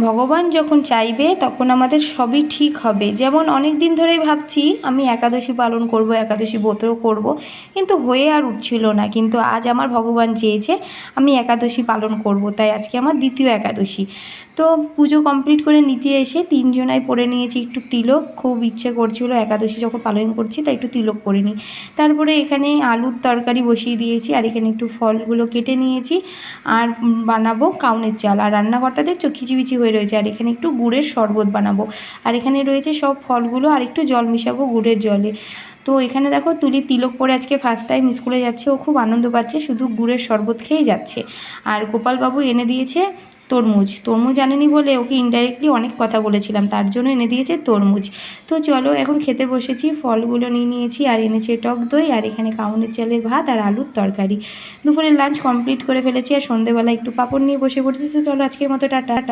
ভগবান যখন চাইবে তখন আমাদের সবই ঠিক হবে। যেমন অনেক দিন ধরেই ভাবছি আমি একাদশী পালন করব, একাদশী ব্রতও করব, কিন্তু হয়ে আর উঠছিল না। কিন্তু আজ আমার ভগবান চেয়েছে আমি একাদশী পালন করব, তাই আজকে আমার দ্বিতীয় একাদশী। তো পুজো কমপ্লিট করে নিচে এসে তিনজনায় পরে নিয়েছি একটু তিলক। খুব ইচ্ছে করছিল একাদশী যখন পালন করছি তাই একটু তিলক পরে নিই। তারপরে এখানে আলুর তরকারি বসিয়ে দিয়েছি, আর এখানে একটু ফলগুলো কেটে নিয়েছি, আর বানাবো কাউনের চাল। আর রান্নাঘরটা দেখছো খিচিবিচি হয়ে রয়েছে। আর এখানে একটু গুড়ের শরবত বানাবো, আর এখানে রয়েছে সব ফলগুলো, আর একটু জল মিশাবো গুড়ের জলে। তো এখানে দেখো তুলি তিলক পরে আজকে ফার্স্ট টাইম স্কুলে যাচ্ছে, ও খুব আনন্দ পাচ্ছে, শুধু গুড়ের শরবত খেয়েই যাচ্ছে। আর গোপালবাবু এনে দিয়েছে তরমুজ। তরমুজ আনেনি বলে ওকে ইনডাইরেক্টলি অনেক কথা বলেছিলাম, তার জন্য এনে দিয়েছে তরমুজ। তো চলো এখন খেতে বসেছি, ফলগুলো নিয়ে নিয়েছি, আর এনেছে টক দই, আর এখানে কাউনের চালের ভাত আর আলুর তরকারি। দুপুরের লাঞ্চ কমপ্লিট করে ফেলেছি, আর সন্ধেবেলা একটু পাঁপড় নিয়ে বসে পড়েছি। তো চলো আজকের মতো টাটা।